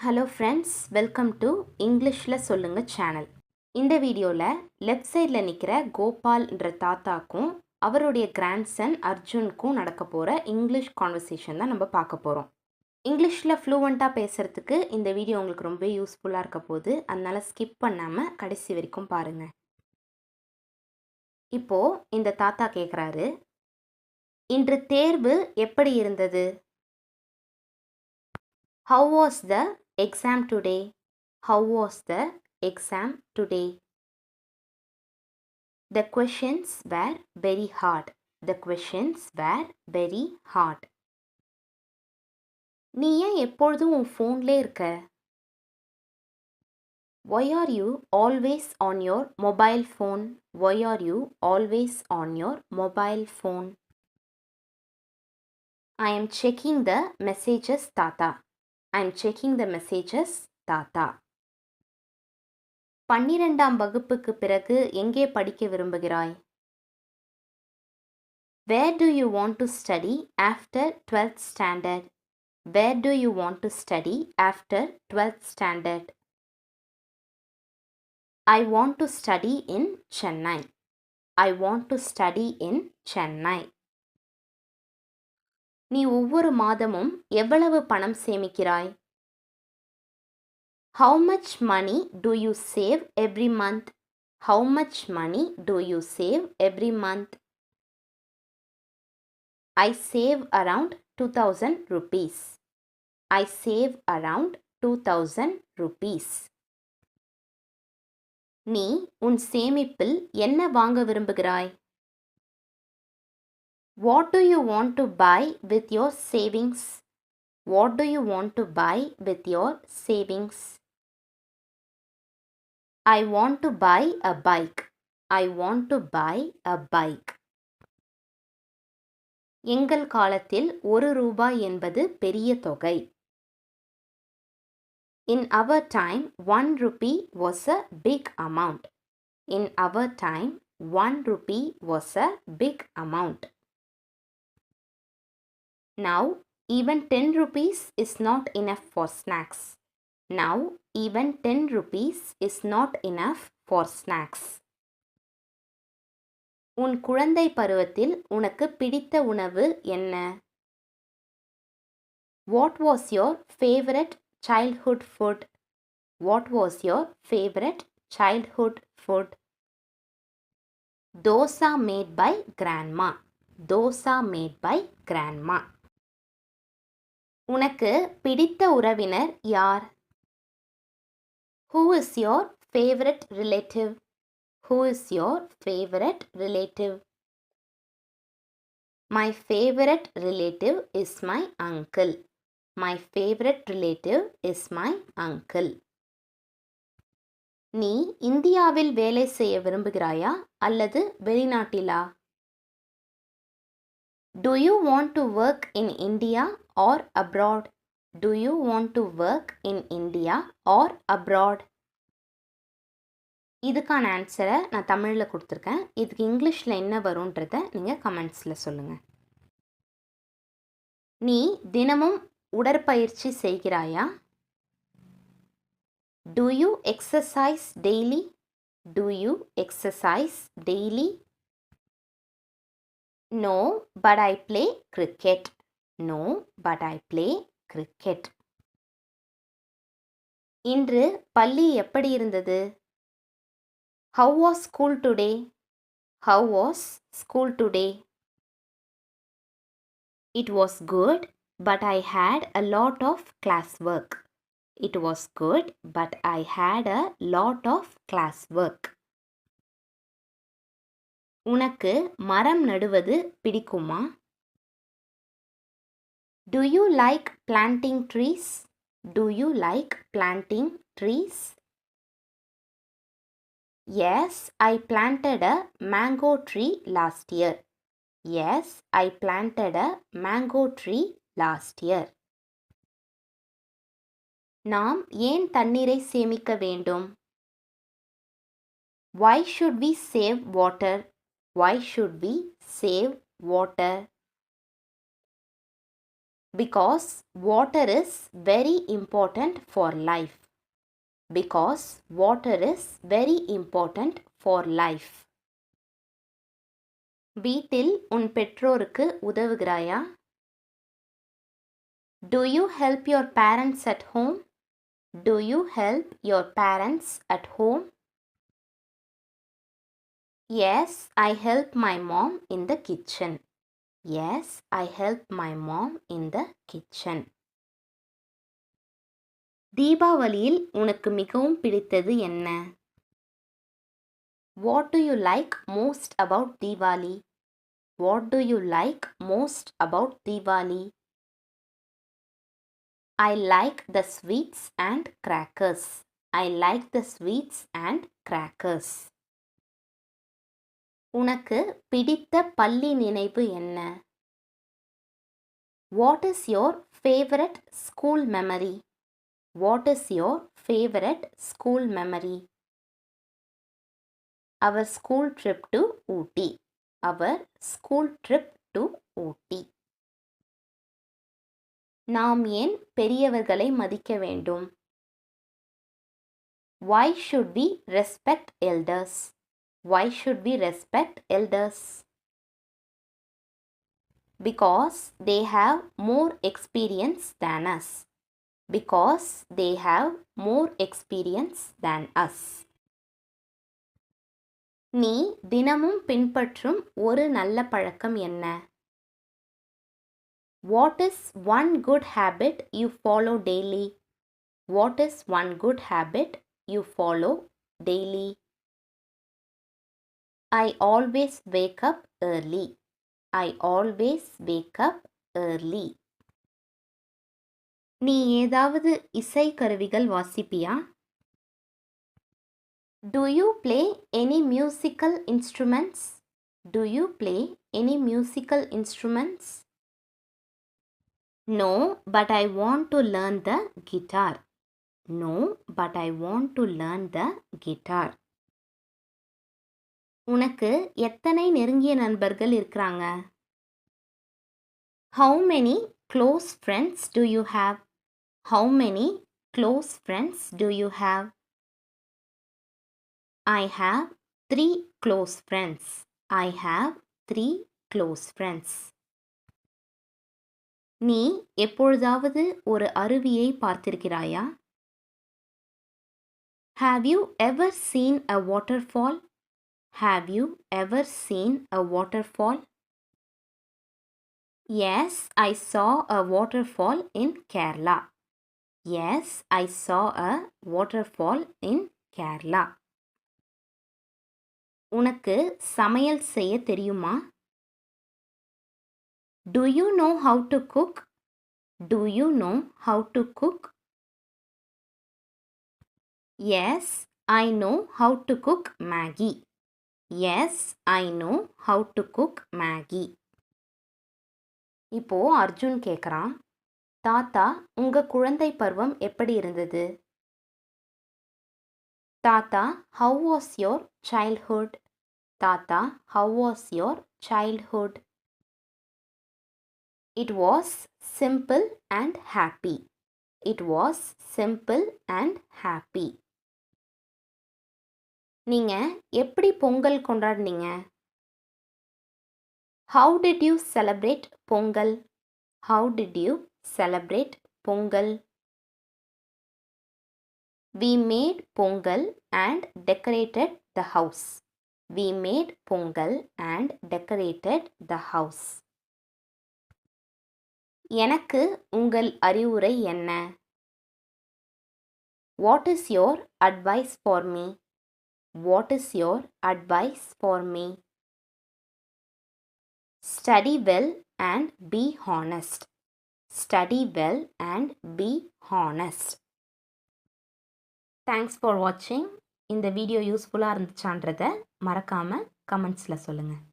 Hello friends, welcome to இங்கிலீஷில் சொல்லுங்க channel. இந்த வீடியோவில் லெஃப்ட் சைடில் நிற்கிற கோபால்ன்ற தாத்தாக்கும் அவருடைய கிராண்ட்சன் அர்ஜுனுக்கும் நடக்க போகிற இங்கிலீஷ் கான்வர்சேஷன் தான் நம்ம பார்க்க போகிறோம். இங்கிலீஷில் ஃப்ளூவெண்ட்டாக பேசுகிறதுக்கு இந்த வீடியோ உங்களுக்கு ரொம்ப யூஸ்ஃபுல்லாக இருக்க போகுது. அதனால் ஸ்கிப் பண்ணாமல் கடைசி வரைக்கும் பாருங்கள். இப்போது இந்த தாத்தா கேட்குறாரு, இன்று தேர்வு எப்படி இருந்தது? How was the exam today? How was the exam today? The questions were very hard. The questions were very hard. நீ ஏன் எப்பொழுதும் உன் ஃபோன்லே இருக்க? Why are you always on your mobile phone? Why are you always on your mobile phone? I am checking the messages, Tata. I am checking the messages, Tata. 12ஆம் வகுப்புக்கு பிறகு எங்கே படிக்க விரும்புகிறாய்? Where do you want to study after 12th standard? Where do you want to study after 12th standard? I want to study in Chennai. I want to study in Chennai. நீ ஒவ்வொரு மாதமும் எவ்வளவு பணம் சேமிக்கிறாய்? How much money do you save every month? How much money do you save every month? I save around 2000 rupees. I save around 2000 rupees. நீ உன் சேமிப்பில் என்ன வாங்க விரும்புகிறாய்? What do you want to buy with your savings? What do you want to buy with your savings? I want to buy a bike. I want to buy a bike. எங்கள் காலத்தில் 1 ரூபாய் என்பது பெரிய தொகை. In our time, 1 rupee was a big amount. In our time, 1 rupee was a big amount. Now, even 10 rupees is not enough for snacks. Now, even 10 rupees is not enough for snacks. உன் குழந்தை பருவத்தில் உனக்கு பிடித்த உணவு என்ன? What was your favorite childhood food? What was your favorite childhood food? Dosa made by grandma. Dosa made by grandma. உனக்கு பிடித்த உறவினர் யார்? Who is your favorite relative? Who is your favorite relative? My favorite relative is my uncle. My favorite relative is my uncle. நீ இந்தியாவில் வேலை செய்ய விரும்புகிறாயா அல்லது வெளிநாட்டிலா? Do you want to work in India or abroad? Do you want to work in India or abroad? இதுக்கான ஆன்சரை நான் தமிழில் கொடுத்துருக்கேன். இதுக்கு இங்கிலீஷில் என்ன வரும்ன்றதை நீங்கள் கமெண்ட்ஸில் சொல்லுங்கள். நீ தினமும் உடற்பயிற்சி செய்கிறாயா? Do you exercise daily? Do you exercise daily? No, but I play cricket. No, but I play cricket. இன்று பள்ளி எப்படி இருந்தது? How was school today? How was school today? It was good, but I had a lot of classwork. It was good, but I had a lot of classwork. உனக்கு மரம் நடுவது பிடிக்குமா? Do you like planting trees? Do you like planting trees? Yes, I planted a mango tree last year. Yes, I planted a mango tree last year. நாம் ஏன் தண்ணீரை சேமிக்க வேண்டும்? Why should we save water? Why should we save water? Because water is very important for life. Because water is very important for life. வீட்டில் உன் பெற்றோருக்கு உதவுகிறாயா? Do you help your parents at home? Do you help your parents at home? Yes, I help my mom in the kitchen. Yes, I help my mom in the kitchen. தீபாவளியில் உனக்கு மிகவும் பிடித்தது என்ன? What do you like most about Diwali? What do you like most about Diwali? I like the sweets and crackers. I like the sweets and crackers. உனக்கு பிடித்த பள்ளி நினைவு என்ன? What is your favorite school memory? What is your favorite school memory? Our school trip to Ooty. Our school trip to Ooty. நாம் ஏன் பெரியவர்களை மதிக்க வேண்டும்? Why should we respect elders? Why should we respect elders? Because they have more experience than us. Because they have more experience than us. நீ தினமும் பின்பற்றும் ஒரு நல்ல பழக்கம் என்ன? What is one good habit you follow daily? What is one good habit you follow daily? I always wake up early. I always wake up early. நீ ஏதாவது இசை கருவிகள் வாசிப்பியா? Do you play any musical instruments? Do you play any musical instruments? No, but I want to learn the guitar. No, but I want to learn the guitar. உனக்கு எத்தனை நெருங்கிய நண்பர்கள் இருக்கிறாங்க? How many close friends do you have? How many close friends do you have? I have 3 close friends. I have 3 close friends. நீ எப்பொழுதாவது ஒரு அருவியை பார்த்திருக்கிறாயா? Have you ever seen a waterfall? Have you ever seen a waterfall? Yes, I saw a waterfall in Kerala. Yes, I saw a waterfall in Kerala. உனக்கு சமையல் செய்ய தெரியுமா? Do you know how to cook? Do you know how to cook? Yes, I know how to cook Maggi. Yes, I know how to cook Maggi. இப்போ அர்ஜுன் கேட்குறான், தாத்தா உங்க குழந்தை பருவம் எப்படி இருந்தது? தாத்தா, how was your childhood? தாத்தா, how was your childhood? It was simple and happy. It was simple and happy. நீங்க எப்படி Pongal கொண்டாடினீங்க? How did you celebrate Pongal? How did you celebrate Pongal? We made Pongal and decorated the house. We made Pongal and decorated the house. எனக்கு உங்கள் அறிவுரை என்ன? What is your advice for me? What is your advice for me? Study well and be honest. Study well and be honest. Thanks for watching. இந்த video யூஸ்ஃபுல்லாக இருந்துச்சான்றதை மறக்காமல் கமெண்ட்ஸில் சொல்லுங்கள்.